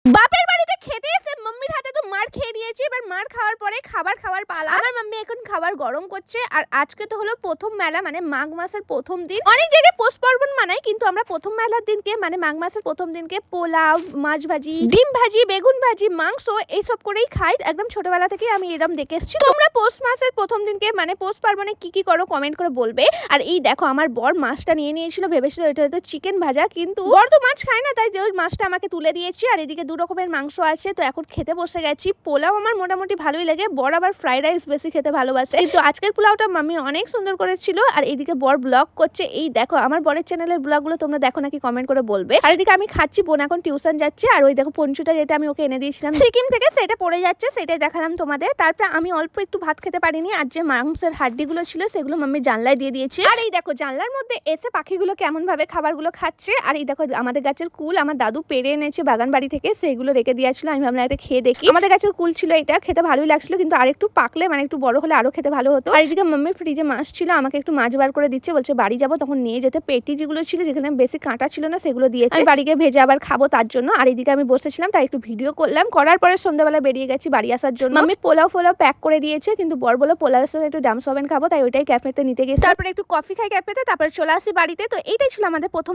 বাপের বাড়িতে খেতে এসে মাম্মির হাতে তো মার খেয়ে নিয়েছি। এবার মার খাওয়ার পরে খাবার পালা। আমার মাম্মি এখন খাবার গরম করছে। আর আজকে তো হলো প্রথম মেলা, মানে মাঘ মাসের প্রথম দিন। অনেক জায়গায় পৌষ পার্বণ মানায়, কিন্তু আমরা প্রথম মেলার দিনকে মানে মাঘ মাসের প্রথম দিনকে পোলাও, মাছ ভাজি, ডিম ভাজি, বেগুন ভাজি, মাংস এইসব করেই খাই। একদম ছোটবেলা থেকে আমি এরকম দেখে এসেছি। তোমরা পৌষ মাসের প্রথম দিনকে মানে পৌষ পার্বণে কি করো কমেন্ট করে বলবে। আর এই দেখো আমার বর মাছটা নিয়ে নিয়েছিল, ভেবেছিল এটা হয়তো চিকেন ভাজা, কিন্তু বর তো মাছ খায় না, তাই ওই মাছটা আমাকে তুলে দিয়েছি। আর এদিকে দু রকমের মাংস আছে, তো এখন খেতে বসে গেছি। পোলাও আমার মোটামুটি ভালোই লাগে, বর আবার ফ্রাইড রাইস বেশি খেতে ভালোবাসে, কিন্তু আজকের পোলাওটা মাম্মি অনেক সুন্দর করেছিল। আর এদিকে বর ব্লগ করছে। এই দেখো আমার বরের চ্যানেলের ব্লগগুলো তোমরা দেখো নাকি কমেন্ট করে বলবে। আর এদিকে আমি খাচ্ছি, বোন এখন টিউশন যাচ্ছে। আর ওই দেখো পঞ্চুটা যেটা আমি ওকে এনে দিয়েছিলাম সিকিম থেকে, সেটা পড়ে যাচ্ছে, সেটাই দেখালাম তোমাদের। তারপর আমি অল্প একটু ভাত খেতে পারিনি, আর যে মাংসের হাড্ডিগুলো ছিল সেগুলো মাম্মি জানলায় দিয়ে দিয়েছে। আর এই দেখো জানলার মধ্যে এসে পাখিগুলো কেমন ভাবে খাবারগুলো খাচ্ছে। আর এই দেখো আমাদের গাছের কুল আমার দাদু পেড়ে এনেছে বাগান বাড়ি থেকে, সেগুলো রেখে দিয়েছিল। আমি ভাবলাম একটা খেয়ে দেখি। আমাদের গাছের কুল ছিল, এটা খেতে ভালোই লাগছিল, কিন্তু আরেকটু পাকলে মানে একটু বড় হলে আরো খেতে ভালো হতো। আর এদিকে মাম্মি ফ্রিজে মাছ ছিল, আমাকে একটু মাছ বার করে দিচ্ছে, বলছে বাড়ি যাবো তখন নিয়ে যেতে। পেটি যেগুলো ছিল যেখানে বেশি কাঁটা ছিল না সেগুলো দিয়েছে, বাড়ি গিয়ে ভেজে আবার খাবো তার জন্য। আর এদিকে আমি বসেছিলাম, তাই একটু ভিডিও করলাম, করার পরে সন্ধ্যাবেলা বেরিয়ে গেছি বাড়ি আসার জন্য। মাম্মি পোলাও প্যাক করে দিয়েছে, কিন্তু বর বলো পোলাওয়ের সঙ্গে একটু ডামস ওভেন খাবো, তাই ওইটাই ক্যাফেতে নিতে গেছি। তারপরে একটু কফি খাই ক্যাফেতে, তারপরে চলে আসি বাড়িতে। তো এইটাই ছিল আমাদের প্রথম